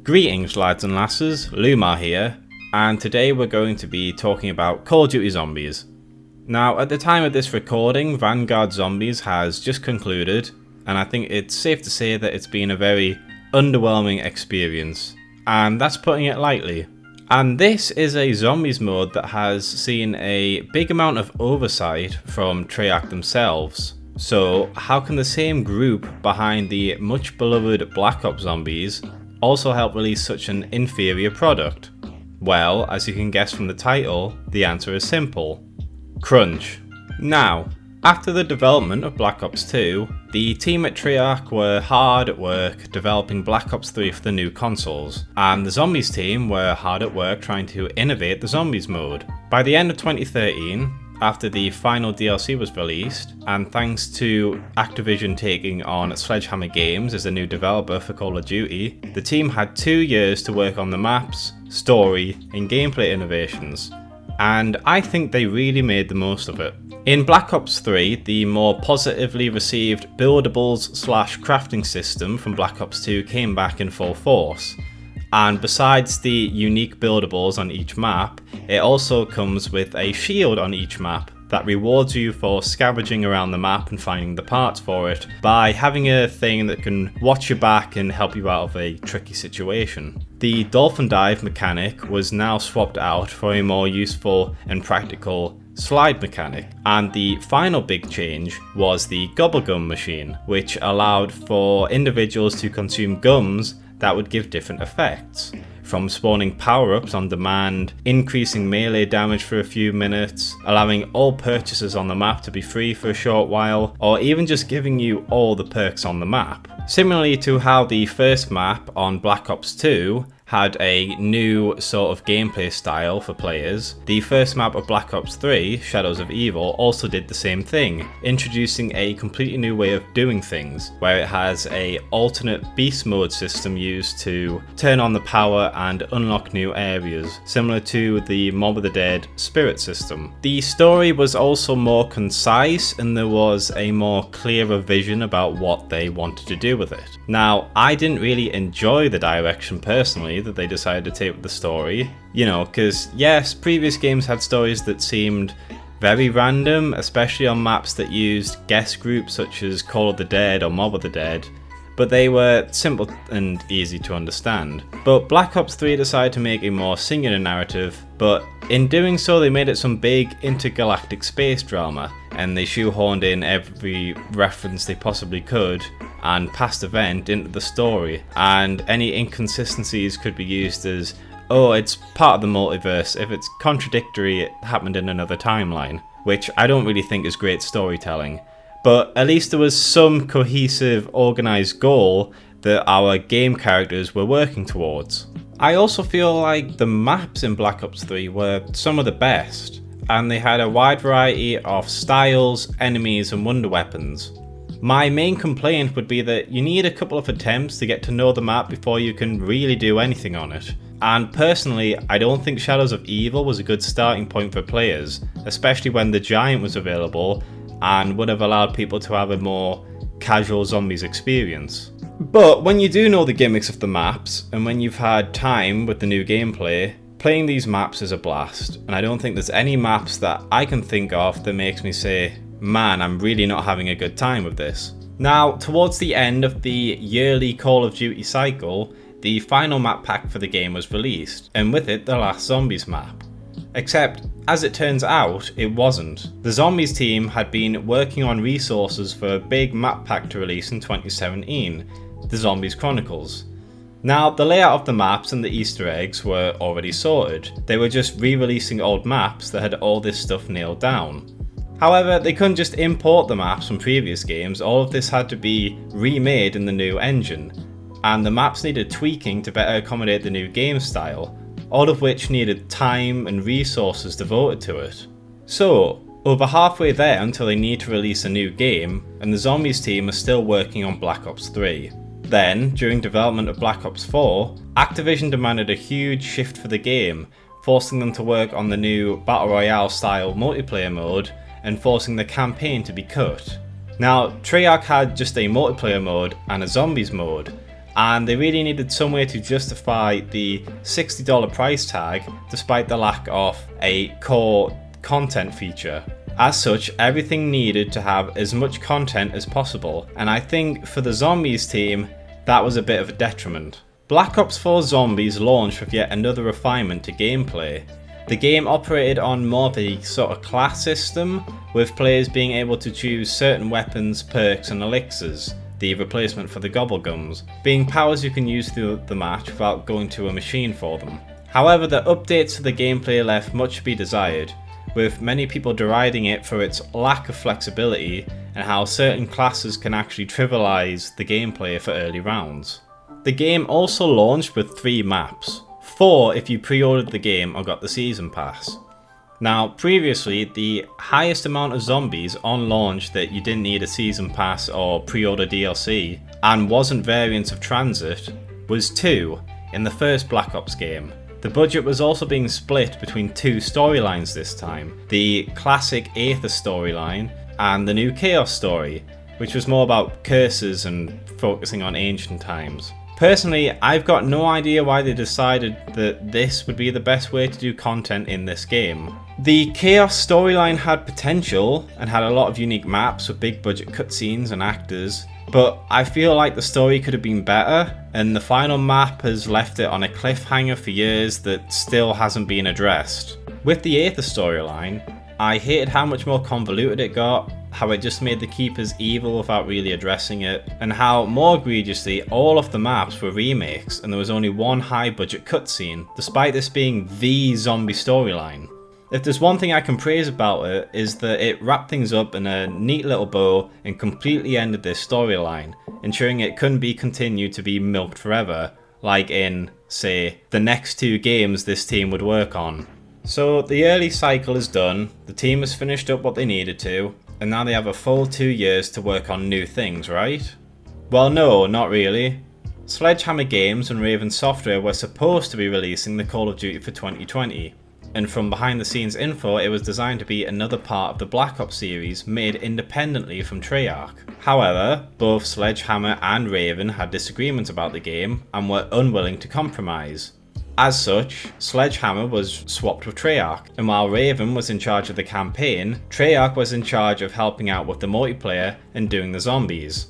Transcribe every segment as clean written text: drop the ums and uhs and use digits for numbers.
Greetings lads and lasses, Lumar here, and today we're going to be talking about Call of Duty Zombies. Now, at the time of this recording, Vanguard Zombies has just concluded, and I think it's safe to say that it's been a very underwhelming experience, and that's putting it lightly. And this is a Zombies mode that has seen a big amount of oversight from Treyarch themselves. So how can the same group behind the much beloved Black Ops Zombies also help release such an inferior product? Well, as you can guess from the title, the answer is simple: crunch. Now, after the development of Black Ops 2, the team at Treyarch were hard at work developing Black Ops 3 for the new consoles, and the Zombies team were hard at work trying to innovate the Zombies mode. By the end of 2013, after the final DLC was released, and thanks to Activision taking on Sledgehammer Games as the new developer for Call of Duty, the team had 2 years to work on the maps, story, and gameplay innovations, and I think they really made the most of it. In Black Ops 3, the more positively received buildables/crafting system from Black Ops 2 came back in full force. And besides the unique buildables on each map, it also comes with a shield on each map that rewards you for scavenging around the map and finding the parts for it by having a thing that can watch your back and help you out of a tricky situation. The dolphin dive mechanic was now swapped out for a more useful and practical slide mechanic, and the final big change was the gobble gum machine, which allowed for individuals to consume gums that would give different effects, from spawning power-ups on demand, increasing melee damage for a few minutes, allowing all purchases on the map to be free for a short while, or even just giving you all the perks on the map. Similarly to how the first map on Black Ops 2 had a new sort of gameplay style for players, the first map of Black Ops 3, Shadows of Evil, also did the same thing, introducing a completely new way of doing things, where it has a alternate beast mode system used to turn on the power and unlock new areas, similar to the Mob of the Dead spirit system. The story was also more concise, and there was a more clearer vision about what they wanted to do with it. Now, I didn't really enjoy the direction personally that they decided to take with the story, because yes, previous games had stories that seemed very random, especially on maps that used guest groups such as Call of the Dead or Mob of the Dead, but they were simple and easy to understand. But Black Ops 3 decided to make a more singular narrative, but in doing so they made it some big intergalactic space drama, and they shoehorned in every reference they possibly could and past event into the story, and any inconsistencies could be used as, oh, it's part of the multiverse, if it's contradictory it happened in another timeline, which I don't really think is great storytelling. But at least there was some cohesive, organised goal that our game characters were working towards. I also feel like the maps in Black Ops 3 were some of the best, and they had a wide variety of styles, enemies and wonder weapons. My main complaint would be that you need a couple of attempts to get to know the map before you can really do anything on it. And personally, I don't think Shadows of Evil was a good starting point for players, especially when the Giant was available and would have allowed people to have a more casual Zombies experience. But when you do know the gimmicks of the maps, and when you've had time with the new gameplay, playing these maps is a blast, and I don't think there's any maps that I can think of that makes me say, man, I'm really not having a good time with this. Now, towards the end of the yearly Call of Duty cycle, the final map pack for the game was released, and with it the last Zombies map. Except, as it turns out, it wasn't. The Zombies team had been working on resources for a big map pack to release in 2017, the Zombies Chronicles. Now, the layout of the maps and the Easter eggs were already sorted. They were just re-releasing old maps that had all this stuff nailed down. However, they couldn't just import the maps from previous games, all of this had to be remade in the new engine, and the maps needed tweaking to better accommodate the new game style, all of which needed time and resources devoted to it. So, over halfway there until they need to release a new game, and the Zombies team are still working on Black Ops 3. Then, during development of Black Ops 4, Activision demanded a huge shift for the game, forcing them to work on the new Battle Royale style multiplayer mode, and forcing the campaign to be cut. Now, Treyarch had just a multiplayer mode and a zombies mode, and they really needed some way to justify the $60 price tag despite the lack of a core content feature. As such, everything needed to have as much content as possible, and I think for the Zombies team, that was a bit of a detriment. Black Ops 4 Zombies launched with yet another refinement to gameplay. The game operated on more of a sort of class system, with players being able to choose certain weapons, perks and elixirs, the replacement for the gobblegums, being powers you can use through the match without going to a machine for them. However, the updates to the gameplay left much to be desired, with many people deriding it for its lack of flexibility and how certain classes can actually trivialize the gameplay for early rounds. The game also launched with 3 maps, 4 if you pre-ordered the game or got the season pass. Now, previously, the highest amount of zombies on launch that you didn't need a season pass or pre-order DLC and wasn't variants of Transit was 2 in the first Black Ops game. The budget was also being split between 2 storylines this time, the classic Aether storyline and the new Chaos story, which was more about curses and focusing on ancient times. Personally, I've got no idea why they decided that this would be the best way to do content in this game. The Chaos storyline had potential and had a lot of unique maps with big budget cutscenes and actors, but I feel like the story could have been better, and the final map has left it on a cliffhanger for years that still hasn't been addressed. With the Aether storyline, I hated how much more convoluted it got, how it just made the Keepers evil without really addressing it, and how, more egregiously, all of the maps were remakes and there was only one high budget cutscene, despite this being the zombie storyline. If there's one thing I can praise about it, is that it wrapped things up in a neat little bow and completely ended this storyline, ensuring it couldn't be continued to be milked forever, like in, say, the next 2 games this team would work on. So the early cycle is done, the team has finished up what they needed to, and now they have a full 2 years to work on new things, right? Well, no, not really. Sledgehammer Games and Raven Software were supposed to be releasing the Call of Duty for 2020, and from behind the scenes info it was designed to be another part of the Black Ops series made independently from Treyarch. However, both Sledgehammer and Raven had disagreements about the game and were unwilling to compromise. As such, Sledgehammer was swapped with Treyarch, and while Raven was in charge of the campaign, Treyarch was in charge of helping out with the multiplayer and doing the zombies.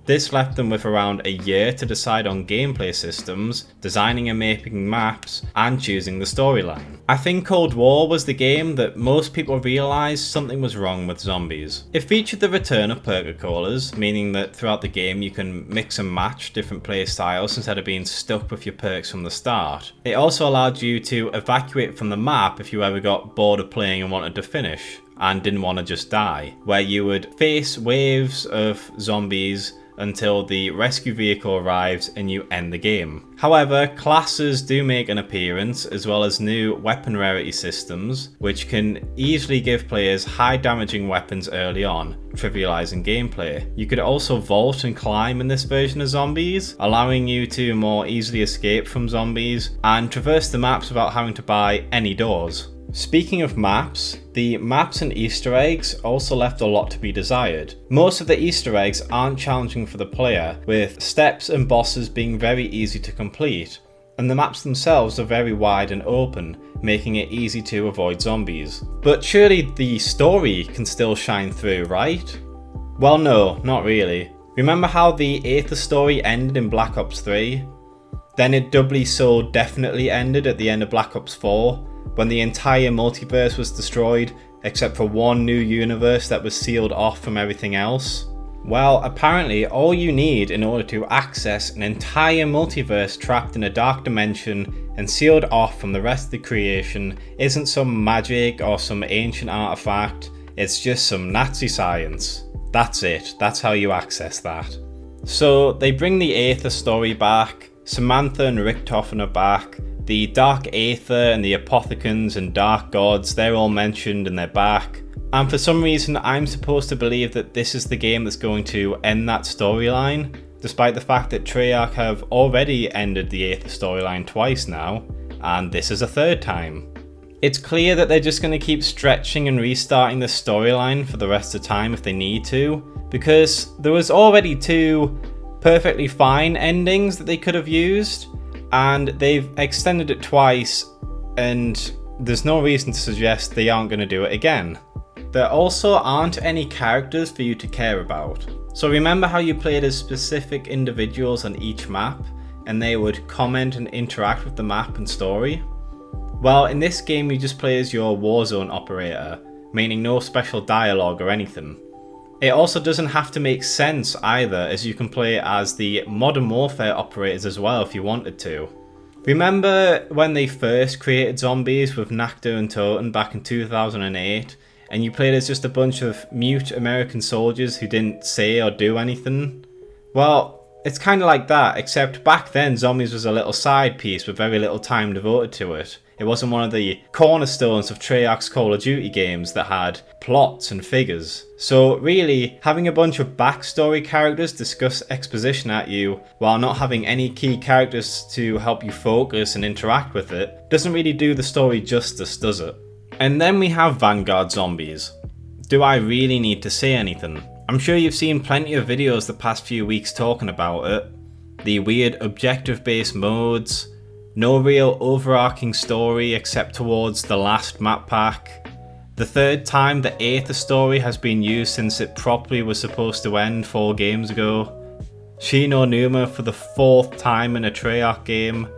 This left them with around a year to decide on gameplay systems, designing and making maps, and choosing the storyline. I think Cold War was the game that most people realised something was wrong with zombies. It featured the return of perk-a-callers, meaning that throughout the game you can mix and match different play styles instead of being stuck with your perks from the start. It also allowed you to evacuate from the map if you ever got bored of playing and wanted to finish, and didn't want to just die, where you would face waves of zombies until the rescue vehicle arrives and you end the game. However, classes do make an appearance, as well as new weapon rarity systems, which can easily give players high damaging weapons early on, trivializing gameplay. You could also vault and climb in this version of zombies, allowing you to more easily escape from zombies and traverse the maps without having to buy any doors. Speaking of maps, the maps and Easter eggs also left a lot to be desired. Most of the Easter eggs aren't challenging for the player, with steps and bosses being very easy to complete, and the maps themselves are very wide and open, making it easy to avoid zombies. But surely the story can still shine through, right? Well, no, not really. Remember how the Aether story ended in Black Ops 3? Then it doubly so definitely ended at the end of Black Ops 4, when the entire multiverse was destroyed, except for one new universe that was sealed off from everything else? Well, apparently all you need in order to access an entire multiverse trapped in a dark dimension and sealed off from the rest of the creation isn't some magic or some ancient artifact, it's just some Nazi science. That's it, that's how you access that. So they bring the Aether story back, Samantha and Richtofen are back, the Dark Aether and the Apothicons and Dark Gods, they're all mentioned and they're back. And for some reason I'm supposed to believe that this is the game that's going to end that storyline, despite the fact that Treyarch have already ended the Aether storyline twice now, and this is a third time. It's clear that they're just going to keep stretching and restarting the storyline for the rest of the time if they need to, because there was already 2 perfectly fine endings that they could have used, and they've extended it twice, and there's no reason to suggest they aren't going to do it again. There also aren't any characters for you to care about. So remember how you played as specific individuals on each map, and they would comment and interact with the map and story? Well, in this game you just play as your Warzone operator, meaning no special dialogue or anything. It also doesn't have to make sense either, as you can play as the Modern Warfare operators as well if you wanted to. Remember when they first created zombies with Nakda and Toten back in 2008, and you played as just a bunch of mute American soldiers who didn't say or do anything? Well, it's kind of like that, except back then zombies was a little side piece with very little time devoted to it. It wasn't one of the cornerstones of Treyarch's Call of Duty games that had plots and figures. So really, having a bunch of backstory characters discuss exposition at you while not having any key characters to help you focus and interact with it doesn't really do the story justice, does it? And then we have Vanguard zombies. Do I really need to say anything? I'm sure you've seen plenty of videos the past few weeks talking about it. The weird objective-based modes, no real overarching story except towards the last map pack. The third time the Aether story has been used since it properly was supposed to end 4 games ago. Shi no Numa for the 4th time in a Treyarch game.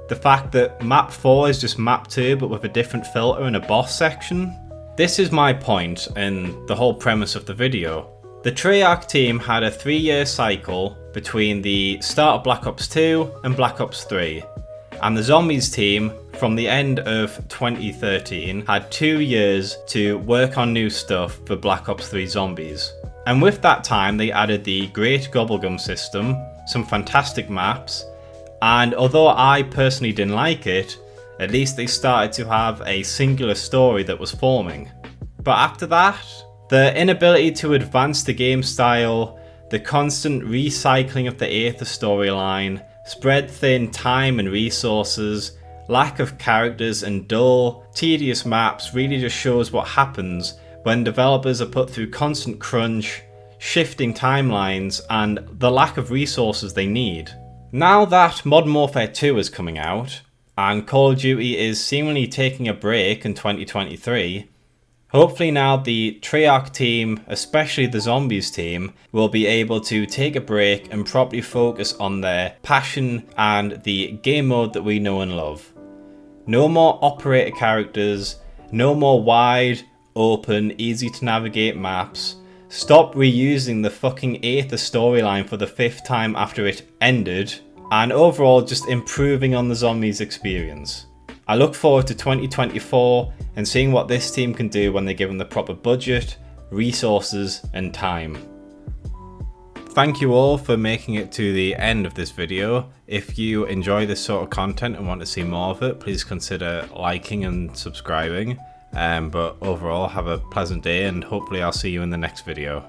The fact that map 4 is just map 2 but with a different filter and a boss section. This is my point and the whole premise of the video. The Treyarch team had a 3-year cycle between the start of Black Ops 2 and Black Ops 3. And the Zombies team, from the end of 2013, had 2 years to work on new stuff for Black Ops 3 Zombies. And with that time they added the Great Gobblegum system, some fantastic maps, and although I personally didn't like it, at least they started to have a singular story that was forming. But after that, the inability to advance the game style, the constant recycling of the Aether storyline, spread thin time and resources, lack of characters and dull, tedious maps really just shows what happens when developers are put through constant crunch, shifting timelines, and the lack of resources they need. Now that Modern Warfare 2 is coming out, and Call of Duty is seemingly taking a break in 2023, hopefully now the Treyarch team, especially the Zombies team, will be able to take a break and properly focus on their passion and the game mode that we know and love. No more operator characters, no more wide, open, easy to navigate maps. Stop reusing the fucking Aether storyline for the 5th time after it ended, and overall just improving on the Zombies experience. I look forward to 2024 and seeing what this team can do when they're given the proper budget, resources and time. Thank you all for making it to the end of this video. If you enjoy this sort of content and want to see more of it, please consider liking and subscribing. But overall, have a pleasant day and hopefully I'll see you in the next video.